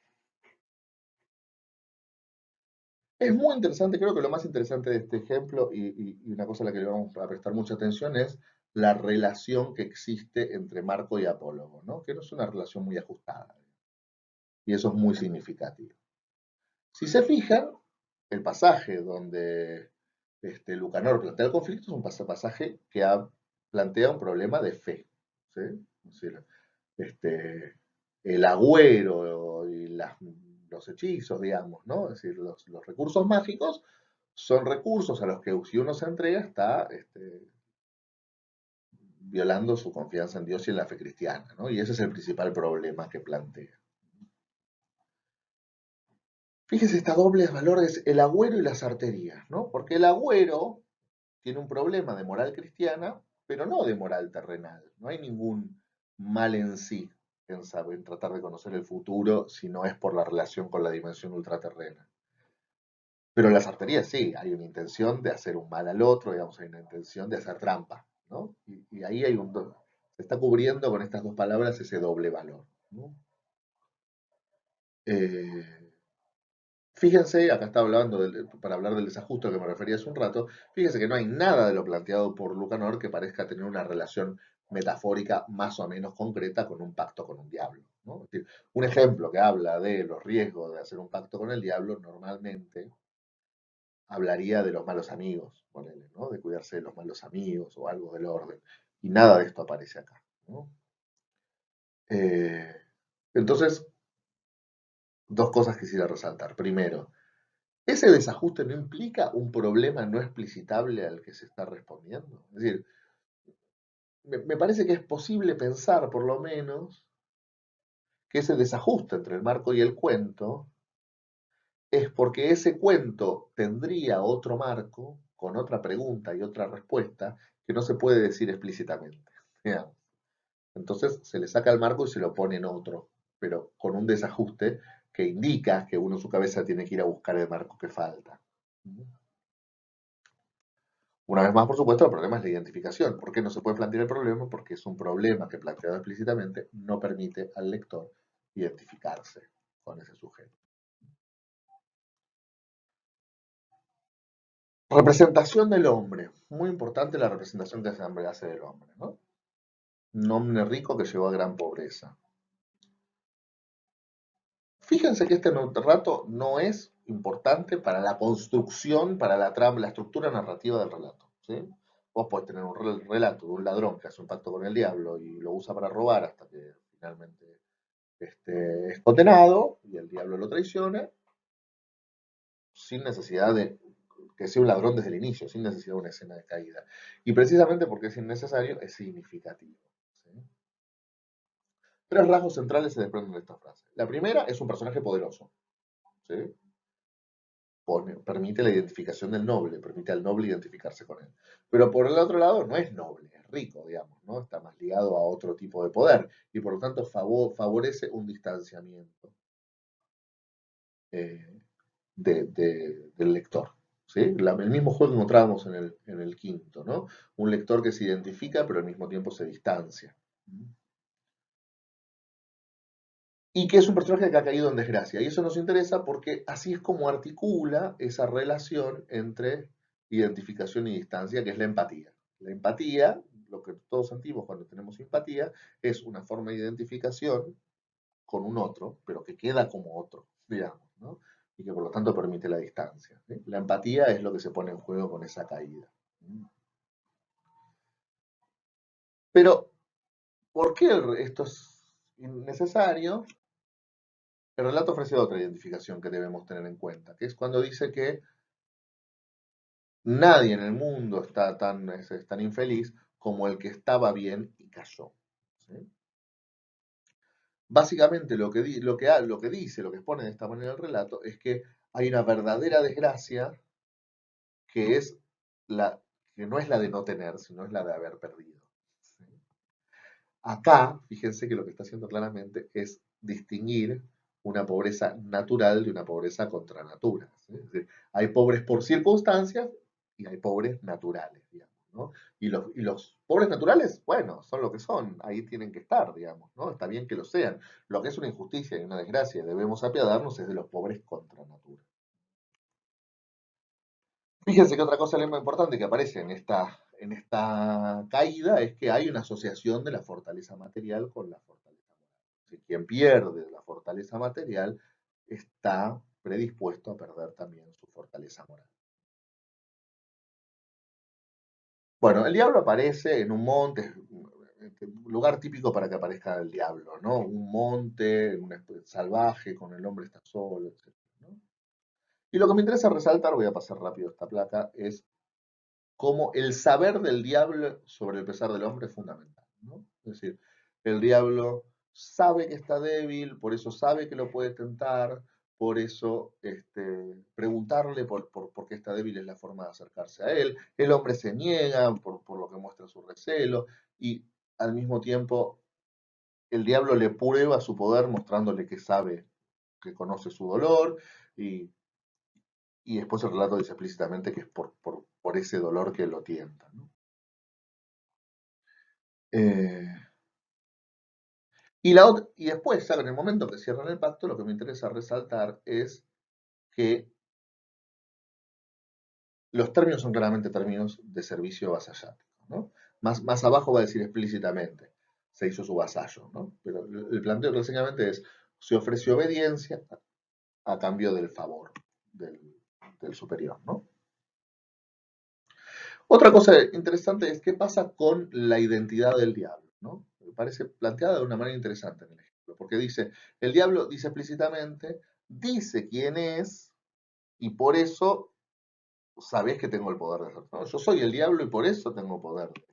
A: Es muy interesante, creo que lo más interesante de este ejemplo, y una cosa a la que le vamos a prestar mucha atención, es la relación que existe entre Marco y Apólogo, ¿no? Que no es una relación muy ajustada, y eso es muy significativo. Si se fijan, el pasaje donde Lucanor plantea el conflicto es un pasaje que plantea un problema de fe, ¿sí? Es decir, el agüero y los hechizos, digamos, ¿no? Es decir, los recursos mágicos son recursos a los que si uno se entrega está violando su confianza en Dios y en la fe cristiana, ¿no? Y ese es el principal problema que plantea. Fíjese, esta doble valor es el agüero y las arterías, ¿no? Porque el agüero tiene un problema de moral cristiana, pero no de moral terrenal. No hay ningún mal en sí en tratar de conocer el futuro si no es por la relación con la dimensión ultraterrena. Pero en la sartería sí, hay una intención de hacer un mal al otro, digamos, hay una intención de hacer trampa, ¿no? Y ahí hay se está cubriendo con estas dos palabras ese doble valor, ¿no? Eh, Fíjense, acá está hablando, para hablar del desajuste al que me refería hace un rato, fíjense que no hay nada de lo planteado por Lucanor que parezca tener una relación metafórica más o menos concreta con un pacto con un diablo, ¿no? Es decir, un ejemplo que habla de los riesgos de hacer un pacto con el diablo normalmente hablaría de los malos amigos, ponele, ¿no? De cuidarse de los malos amigos o algo del orden. Y nada de esto aparece acá, ¿no? Eh, entonces, dos cosas quisiera resaltar. Primero, ese desajuste no implica un problema no explicitable al que se está respondiendo. Es decir, me parece que es posible pensar, por lo menos, que ese desajuste entre el marco y el cuento es porque ese cuento tendría otro marco, con otra pregunta y otra respuesta, que no se puede decir explícitamente. Digamos. Entonces se le saca el marco y se lo pone en otro, pero con un desajuste que indica que uno en su cabeza tiene que ir a buscar el marco que falta. Una vez más, por supuesto, el problema es la identificación. ¿Por qué no se puede plantear el problema? Porque es un problema que planteado explícitamente no permite al lector identificarse con ese sujeto. Representación del hombre. Muy importante la representación que se hace del hombre, ¿no? Un hombre rico que llegó a gran pobreza. Fíjense que este relato no es importante para la construcción, para la trama, la estructura narrativa del relato. ¿Sí? Vos podés tener un relato de un ladrón que hace un pacto con el diablo y lo usa para robar hasta que finalmente es condenado y el diablo lo traiciona, sin necesidad de que sea un ladrón desde el inicio, sin necesidad de una escena de caída. Y precisamente porque es innecesario, es significativo. ¿Sí? Tres rasgos centrales se desprenden de esta frase. La primera es un personaje poderoso. ¿Sí? Permite la identificación del noble, permite al noble identificarse con él. Pero por el otro lado no es noble, es rico, digamos, ¿no? Está más ligado a otro tipo de poder y por lo tanto favorece un distanciamiento eh, del lector. ¿Sí? El mismo juego que encontrábamos en el quinto, ¿no? Un lector que se identifica pero al mismo tiempo se distancia. Y que es un personaje que ha caído en desgracia. Y eso nos interesa porque así es como articula esa relación entre identificación y distancia, que es la empatía. La empatía, lo que todos sentimos cuando tenemos simpatía, es una forma de identificación con un otro, pero que queda como otro, digamos, ¿no? Y que por lo tanto permite la distancia. ¿Sí? La empatía es lo que se pone en juego con esa caída. Pero, ¿por qué esto es innecesario? El relato ofrece otra identificación que debemos tener en cuenta, que es cuando dice que nadie en el mundo está es tan infeliz como el que estaba bien y cayó. ¿Sí? Básicamente lo que dice, lo que expone de esta manera el relato, es que hay una verdadera desgracia que es la que no es la de no tener, sino es la de haber perdido. ¿Sí? Acá, fíjense que lo que está haciendo claramente es distinguir una pobreza natural de una pobreza contra natura. ¿Sí? Es decir, hay pobres por circunstancias y hay pobres naturales, digamos, ¿no? Y los pobres naturales, bueno, son lo que son, ahí tienen que estar, digamos, ¿no? Está bien que lo sean. Lo que es una injusticia y una desgracia y debemos apiadarnos es de los pobres contra natura. Fíjense que otra cosa muy importante que aparece en esta caída es que hay una asociación de la fortaleza material con la fortaleza moral. Si quien pierde la fortaleza material está predispuesto a perder también su fortaleza moral. Bueno, el diablo aparece en un monte, un lugar típico para que aparezca el diablo, ¿no? Un monte, salvaje, con el hombre está solo, etc. ¿No? Y lo que me interesa resaltar, voy a pasar rápido esta placa, es como el saber del diablo sobre el pesar del hombre es fundamental, ¿no? Es decir, el diablo sabe que está débil, por eso sabe que lo puede tentar, por eso preguntarle por qué está débil es la forma de acercarse a él. El hombre se niega por lo que muestra su recelo y al mismo tiempo el diablo le prueba su poder mostrándole que sabe, que conoce su dolor y y después el relato dice explícitamente que es por ese dolor que lo tienta, ¿no? Eh, y después, ¿saben? En el momento que cierran el pacto, lo que me interesa resaltar es que los términos son claramente términos de servicio vasallático, ¿no? Más abajo va a decir explícitamente, se hizo su vasallo, ¿no? Pero el planteo básicamente es, se ofreció obediencia a cambio del favor del, del superior, ¿no? Otra cosa interesante es qué pasa con la identidad del diablo, ¿no? Me parece planteada de una manera interesante en el ejemplo, porque dice, el diablo dice explícitamente, dice quién es, y por eso sabés que tengo el poder de hacerlo, ¿no? Yo soy el diablo y por eso tengo poder de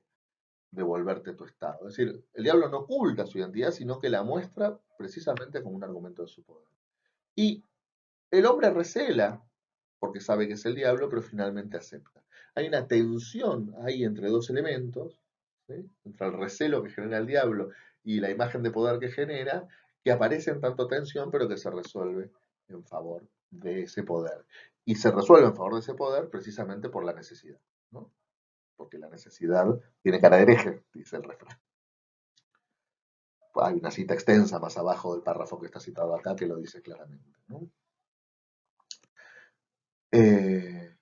A: devolverte tu estado. Es decir, el diablo no oculta su identidad, sino que la muestra precisamente como un argumento de su poder. Y el hombre recela, porque sabe que es el diablo, pero finalmente acepta. Hay una tensión ahí entre dos elementos, ¿sí? Entre el recelo que genera el diablo y la imagen de poder que genera, que aparece en tanto tensión, pero que se resuelve en favor de ese poder. Y se resuelve en favor de ese poder precisamente por la necesidad, ¿no? Porque la necesidad tiene cara de hereje, dice el refrán. Hay una cita extensa más abajo del párrafo que está citado acá que lo dice claramente, ¿no? Eh,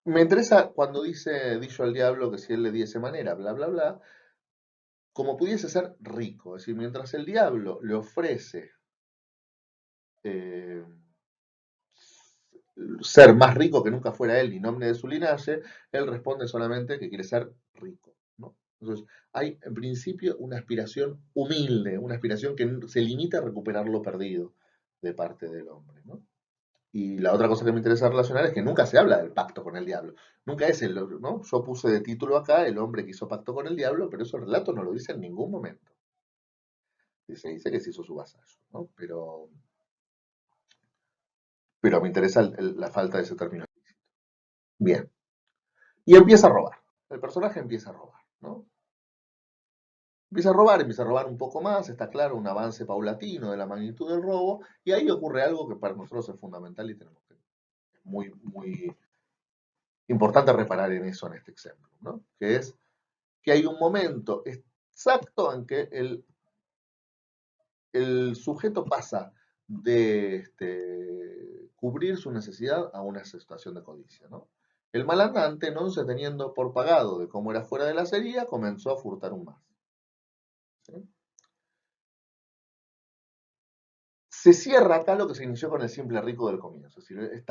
A: Me interesa cuando dice, dicho al diablo que si él le diese manera, bla, bla, bla, como pudiese ser rico. Es decir, mientras el diablo le ofrece eh, ser más rico que nunca fuera él, ni nombre de su linaje, él responde solamente que quiere ser rico, ¿no? Entonces, hay en principio una aspiración humilde, una aspiración que se limita a recuperar lo perdido de parte del hombre, ¿no? Y la otra cosa que me interesa relacionar es que nunca se habla del pacto con el diablo. Nunca es el, ¿no? Yo puse de título acá el hombre que hizo pacto con el diablo, pero eso el relato no lo dice en ningún momento. Se dice que se hizo su vasallo, ¿no? Pero me interesa la falta de ese término. Bien. Y empieza a robar. El personaje empieza a robar, ¿no? Empieza a robar un poco más, está claro, un avance paulatino de la magnitud del robo, y ahí ocurre algo que para nosotros es fundamental y tenemos que, es muy, muy importante reparar en eso en este ejemplo, ¿no? Que es que hay un momento exacto en que el sujeto pasa de cubrir su necesidad a una situación de codicia, ¿no? El malandante, no se teniendo por pagado de cómo era fuera de la serie, comenzó a furtar un más. ¿Sí? Se cierra acá lo que se inició con el simple rico del comienzo. Es decir,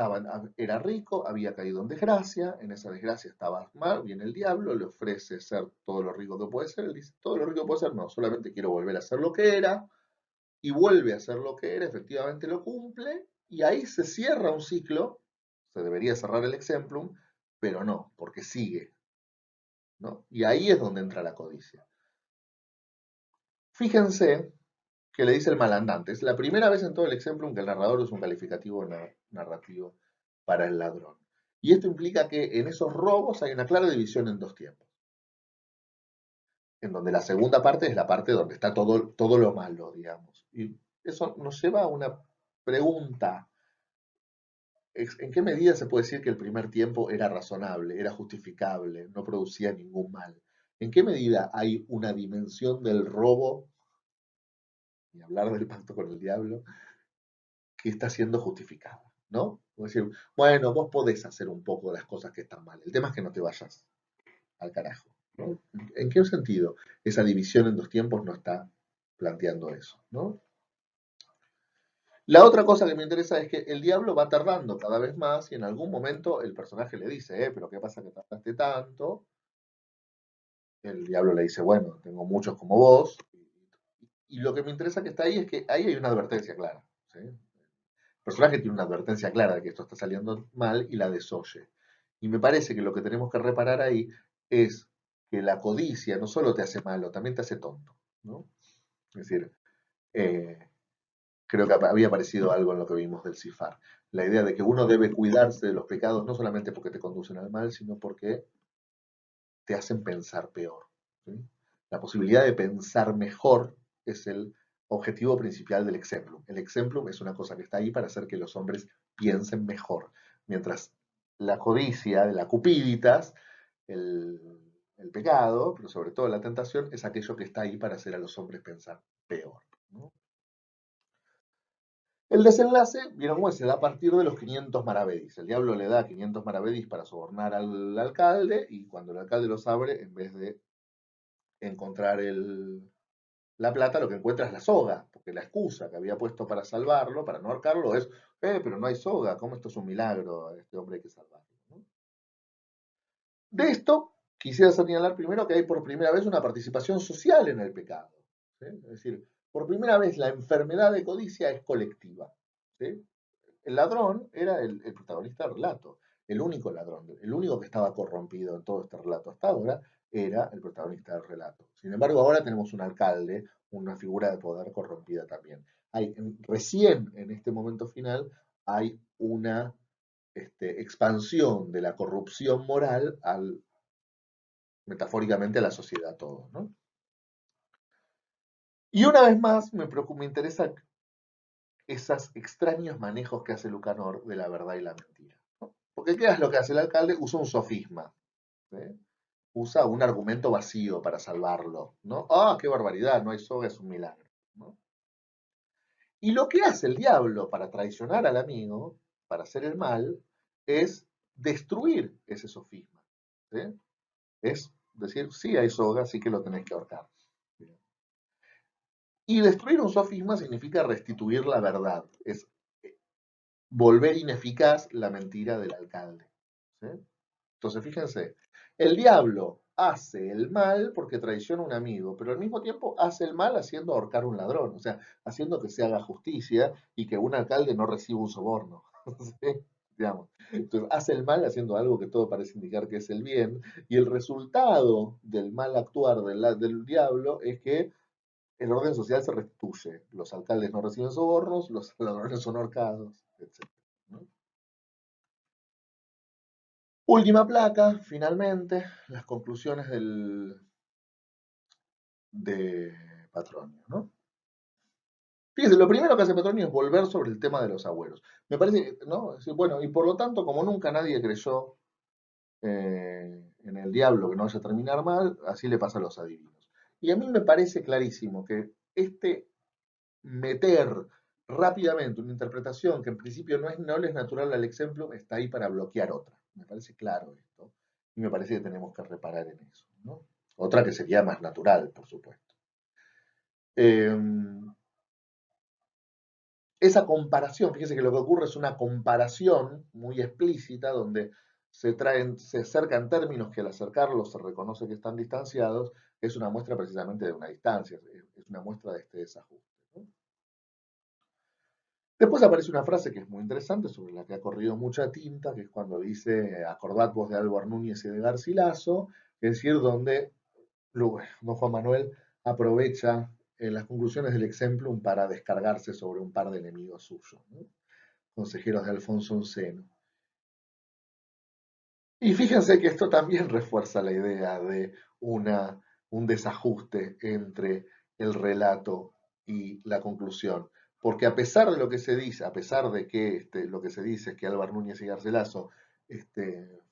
A: era rico, había caído en desgracia, en esa desgracia estaba mal, viene el diablo, le ofrece ser todo lo rico que puede ser, él dice, todo lo rico que puede ser, no, solamente quiero volver a ser lo que era, y vuelve a ser lo que era, efectivamente lo cumple, y ahí se cierra un ciclo, se debería cerrar el exemplum, pero no, porque sigue, ¿no? Y ahí es donde entra la codicia. Fíjense que le dice el malandante. Es la primera vez en todo el exemplum que el narrador usa un calificativo narrativo para el ladrón. Y esto implica que en esos robos hay una clara división en dos tiempos. En donde la segunda parte es la parte donde está todo lo malo, digamos. Y eso nos lleva a una pregunta. ¿En qué medida se puede decir que el primer tiempo era razonable, era justificable, no producía ningún mal? ¿En qué medida hay una dimensión del robo, y hablar del pacto con el diablo, que está siendo justificada, ¿no? Es decir, bueno, vos podés hacer un poco las cosas que están mal. El tema es que no te vayas al carajo, ¿no? ¿En qué sentido esa división en dos tiempos no está planteando eso, ¿no? La otra cosa que me interesa es que el diablo va tardando cada vez más y en algún momento el personaje le dice, pero ¿qué pasa que tardaste tanto? El diablo le dice, bueno, tengo muchos como vos. Y lo que me interesa que está ahí es que ahí hay una advertencia clara, ¿sí? Personaje tiene una advertencia clara de que esto está saliendo mal y la desoye. Y me parece que lo que tenemos que reparar ahí es que la codicia no solo te hace malo, también te hace tonto, ¿no? Es decir, eh, creo que había aparecido algo en lo que vimos del Cifar. La idea de que uno debe cuidarse de los pecados no solamente porque te conducen al mal, sino porque te hacen pensar peor, ¿sí? La posibilidad de pensar mejor es el objetivo principal del exemplum. El exemplum es una cosa que está ahí para hacer que los hombres piensen mejor, mientras la codicia, la cupiditas, el, el pecado, pero sobre todo la tentación, es aquello que está ahí para hacer a los hombres pensar peor, ¿no? El desenlace, vieron cómo se da a partir de los 500 maravedís. El diablo le da 500 maravedís para sobornar al alcalde y cuando el alcalde los abre, en vez de encontrar la plata, lo que encuentra es la soga, porque la excusa que había puesto para salvarlo, para no ahorcarlo, es, pero no hay soga, ¿cómo esto es un milagro? A este hombre hay que salvarlo, ¿no? De esto, quisiera señalar primero que hay por primera vez una participación social en el pecado, ¿sí? Es decir, por primera vez la enfermedad de codicia es colectiva, ¿sí? El ladrón era el protagonista del relato, el único ladrón, el único que estaba corrompido en todo este relato hasta ahora era el protagonista del relato. Sin embargo, ahora tenemos un alcalde, una figura de poder corrompida también. Recién en este momento final hay una expansión de la corrupción moral metafóricamente a la sociedad todo, ¿no? Y una vez más me interesa esos extraños manejos que hace Lucanor de la verdad y la mentira, ¿no? Porque ¿qué es lo que hace el alcalde? Usa un sofisma, ¿sí? Usa un argumento vacío para salvarlo, ¿no? ¡Ah, qué barbaridad! No hay soga, es un milagro, ¿no? Y lo que hace el diablo para traicionar al amigo, para hacer el mal, es destruir ese sofisma, ¿sí? Es decir, sí hay soga, sí que lo tenés que ahorcar. Y destruir un sofisma significa restituir la verdad, es volver ineficaz la mentira del alcalde, ¿sí? Entonces, fíjense, el diablo hace el mal porque traiciona a un amigo, pero al mismo tiempo hace el mal haciendo ahorcar a un ladrón, o sea, haciendo que se haga justicia y que un alcalde no reciba un soborno. ¿Sí? Digamos. Entonces, hace el mal haciendo algo que todo parece indicar que es el bien, y el resultado del mal actuar del diablo es que el orden social se restituye. Los alcaldes no reciben sobornos, los ladrones son ahorcados, etc. ¿No? Última placa, finalmente, las conclusiones de Patronio, ¿no? Fíjense, lo primero que hace Petronio es volver sobre el tema de los agüeros. Me parece, ¿no? Es decir, bueno, y por lo tanto, como nunca nadie creyó en el diablo que no vaya a terminar mal, así le pasa a los adivinos. Y a mí me parece clarísimo que este meter rápidamente una interpretación que en principio no le es natural al ejemplo está ahí para bloquear otra. Me parece claro esto. Y me parece que tenemos que reparar en eso, ¿no? Otra que sería más natural, por supuesto. Eh, esa comparación, fíjese que lo que ocurre es una comparación muy explícita donde se acercan términos que al acercarlos se reconoce que están distanciados, es una muestra precisamente de una distancia, es una muestra de este desajuste, ¿no? Después aparece una frase que es muy interesante, sobre la que ha corrido mucha tinta, que es cuando dice, acordad vos de Álvar Núñez y de Garcilaso, es decir, donde don Juan Manuel aprovecha las conclusiones del exemplum para descargarse sobre un par de enemigos suyos, ¿no? Consejeros de Alfonso Onceno. Y fíjense que esto también refuerza la idea de un desajuste entre el relato y la conclusión. Porque a pesar de lo que se dice, a pesar de que lo que se dice es que Álvar Núñez y Garcilaso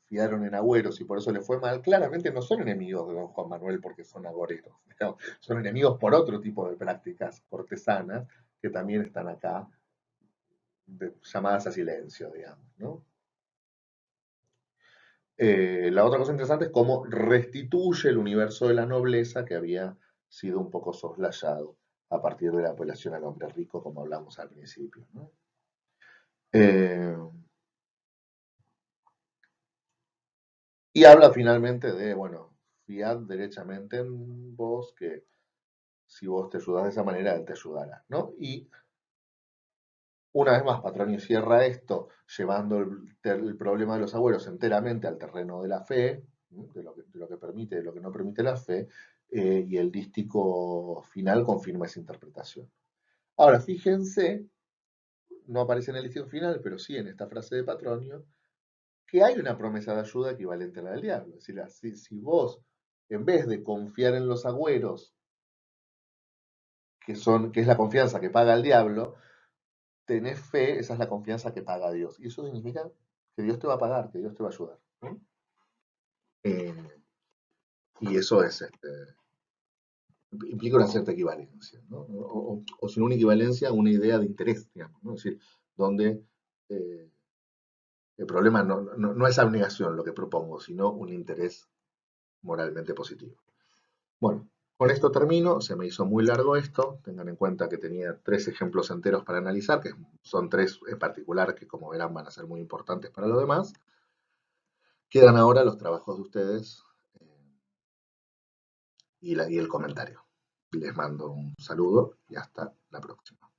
A: fiaron en agüeros y por eso le fue mal, claramente no son enemigos de don Juan Manuel porque son agoreros, digamos, son enemigos por otro tipo de prácticas cortesanas que también están acá llamadas a silencio, digamos, ¿no? La otra cosa interesante es cómo restituye el universo de la nobleza que había sido un poco soslayado a partir de la apelación al hombre rico, como hablamos al principio, ¿no? Eh, y habla finalmente de, bueno, fiad derechamente en vos, que si vos te ayudás de esa manera, él te ayudará, ¿no? Y una vez más, Patronio cierra esto llevando el problema de los abuelos enteramente al terreno de la fe, ¿no? De lo que permite, de lo que no permite la fe, y el dístico final confirma esa interpretación. Ahora, fíjense, no aparece en el dístico final, pero sí en esta frase de Patronio, que hay una promesa de ayuda equivalente a la del diablo. Es decir, si vos, en vez de confiar en los agüeros que es la confianza que paga el diablo, tenés fe, esa es la confianza que paga Dios. Y eso significa que Dios te va a pagar, que Dios te va a ayudar, ¿no? Eh, y eso es, implica una cierta equivalencia, ¿no? O sin una equivalencia, una idea de interés, digamos, ¿no? Es decir, donde eh, el problema no es abnegación lo que propongo, sino un interés moralmente positivo. Bueno, con esto termino, se me hizo muy largo esto, tengan en cuenta que tenía 3 ejemplos enteros para analizar, que son 3 en particular que como verán van a ser muy importantes para lo demás. Quedan ahora los trabajos de ustedes y el comentario. Les mando un saludo y hasta la próxima.